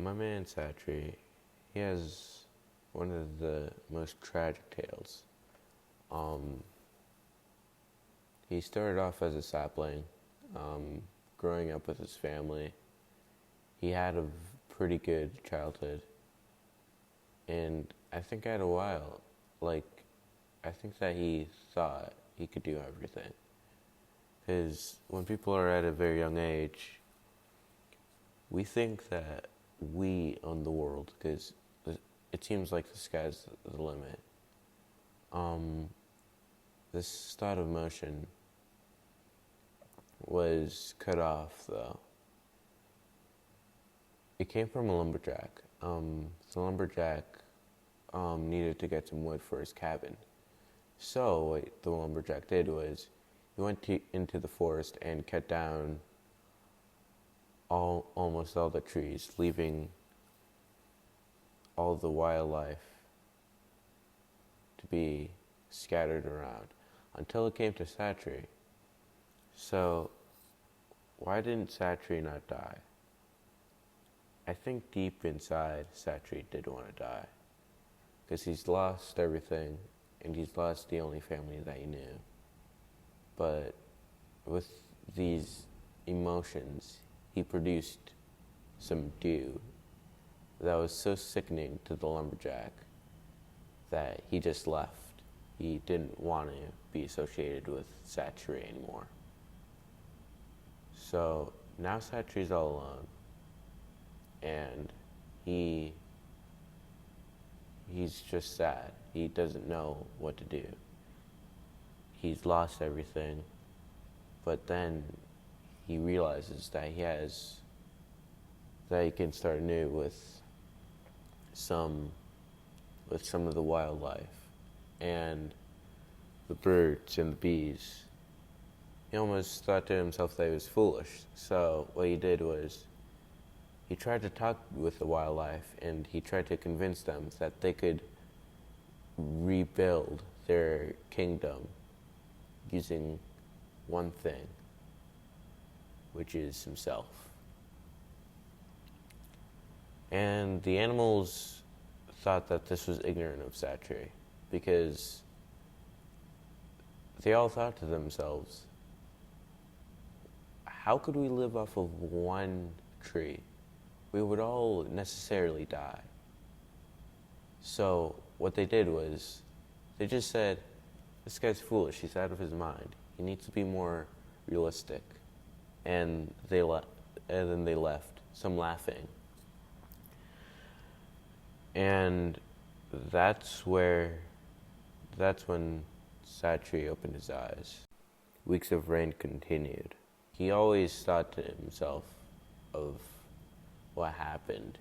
My man Satri, he has one of the most tragic tales. Um, he started off as a sapling, growing up with his family. He had a pretty good childhood, and I think at a while, like, I think that he thought he could do everything. Because when people are at a very young age, we think that we own the world because it seems like the sky's the limit. Um, this thought of motion was cut off, though. It came from a lumberjack. The lumberjack needed to get some wood for his cabin. So what the lumberjack did was he went into the forest and cut down almost all the trees, leaving all the wildlife to be scattered around until it came to Satri. So why didn't Satri not die? I think deep inside Satri did want to die because he's lost everything and he's lost the only family that he knew. But with these emotions, he produced some dew that was so sickening to the lumberjack that he just left. He didn't want to be associated with Satri anymore. So now Satri's all alone, and he's just sad. He doesn't know what to do. He's lost everything, but then he realizes that he can start anew with some of the wildlife and the birds and the bees. He almost thought to himself that he was foolish. So what he did was he tried to talk with the wildlife and he tried to convince them that they could rebuild their kingdom using one thing, which is himself. And the animals thought that this was ignorant of Satri because they all thought to themselves, how could we live off of one tree? We would all necessarily die. So what they did was they just said, this guy's foolish, he's out of his mind. He needs to be more realistic. And then they left, some laughing. And that's when Satri opened his eyes. Weeks of rain continued. He always thought to himself of what happened.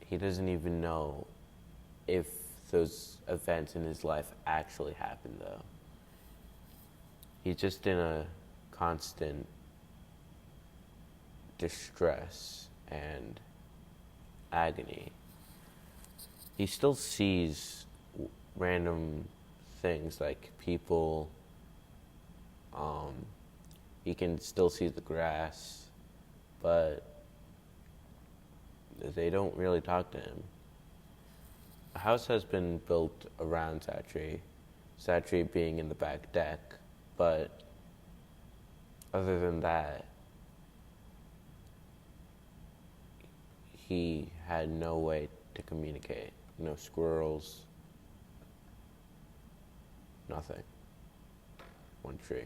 He doesn't even know if those events in his life actually happened, though. He's just in a constant distress and agony. He still sees random things like people. He can still see the grass, but they don't really talk to him. A house has been built around Satri being in the back deck, but other than that, he had no way to communicate. No squirrels, nothing. One tree,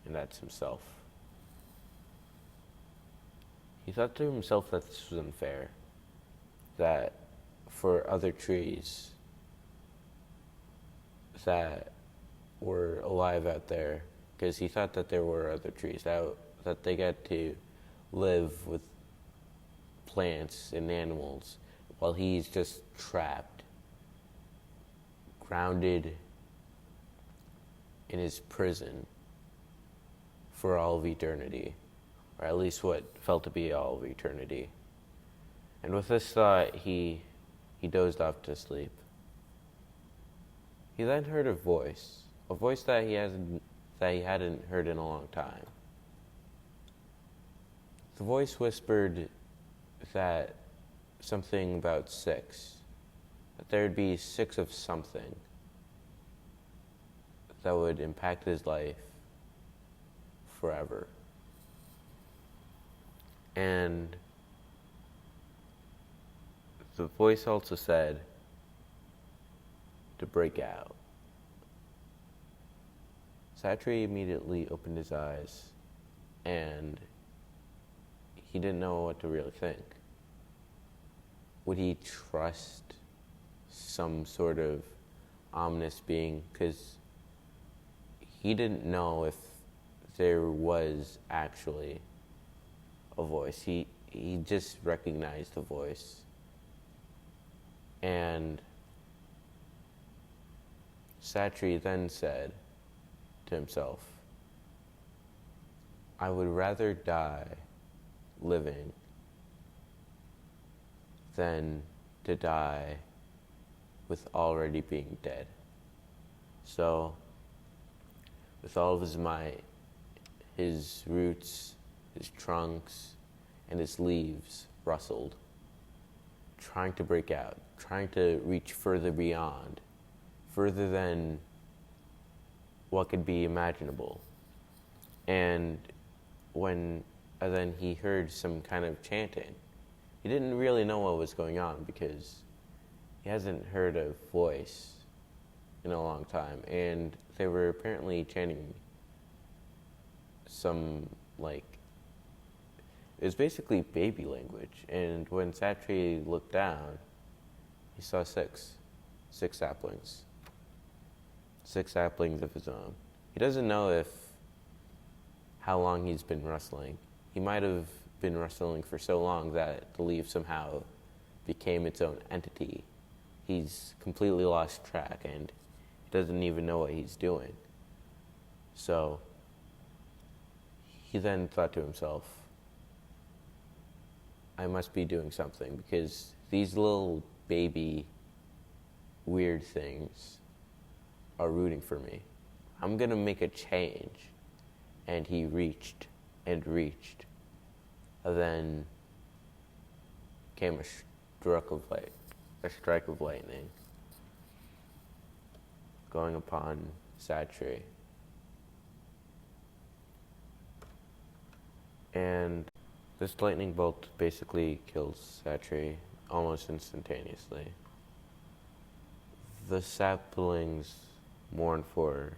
and that's himself. He thought to himself that this was unfair, that for other trees that were alive out there, because he thought that there were other trees that they get to live with plants and animals, while he's just trapped, grounded in his prison for all of eternity, or at least what felt to be all of eternity. And with this thought, he dozed off to sleep. He then heard a voice that he hadn't heard in a long time. The voice whispered that something about six, that there'd be six of something that would impact his life forever. And the voice also said to break out. Satri immediately opened his eyes, and he didn't know what to really think. Would he trust some sort of ominous being? Because he didn't know if there was actually a voice. He just recognized the voice. And Satri then said to himself, I would rather die living than to die with already being dead. So, with all of his might, his roots, his trunks, and his leaves rustled, trying to break out, trying to reach further beyond, further than what could be imaginable. And then he heard some kind of chanting. He didn't really know what was going on because he hasn't heard a voice in a long time. And they were apparently chanting some, it was basically baby language. And when Satri looked down, he saw six saplings. 6 saplings of his own. He doesn't know how long he's been rustling. He might have been rustling for so long that the leaf somehow became its own entity. He's completely lost track and he doesn't even know what he's doing. So he then thought to himself, I must be doing something because these little baby weird things are rooting for me. I'm gonna make a change. And he reached and reached. And then came a strike of lightning going upon Satri. And this lightning bolt basically kills Satri almost instantaneously. The saplings mourn for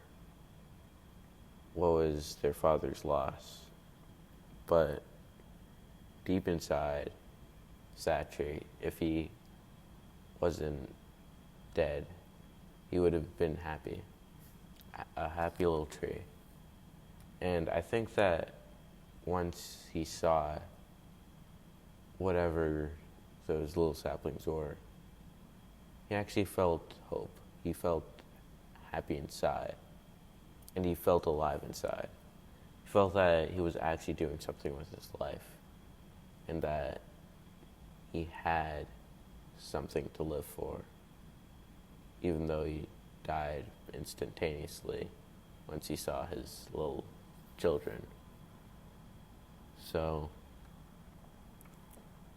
what was their father's loss. But deep inside Satri, if he wasn't dead, he would have been happy. A happy little tree. And I think that once he saw whatever those little saplings were, he actually felt hope. He felt happy inside. And he felt alive inside. He felt that he was actually doing something with his life. And that he had something to live for. Even though he died instantaneously once he saw his little children. So,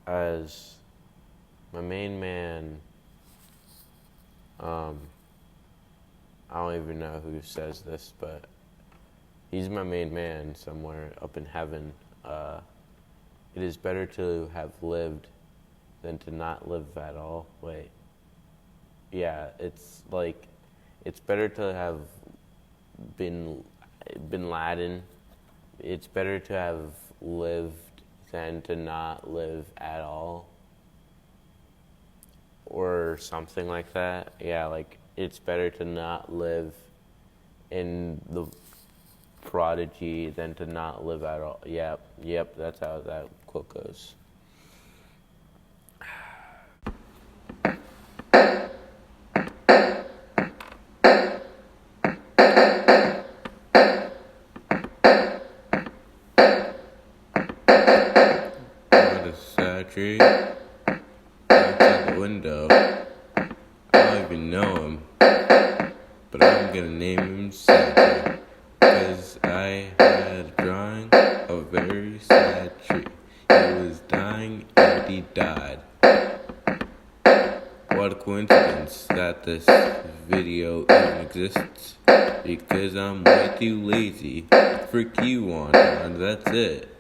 as my main man, I don't even know who says this, but he's my main man somewhere up in heaven. It is better to have lived than to not live at all. Wait. Yeah, it's better to have been Bin Laden. It's better to have lived than to not live at all. Or something like that. Yeah, it's better to not live in the prodigy than to not live at all. Yep, that's how that quote goes. What a sad tree. Outside the window. I don't even know him. But I'm gonna name him Santa, because I had a drawing of a very sad tree. He was dying. dying and he died. What a coincidence that this video even exists. Because I'm way too lazy. Frick you on, and that's it.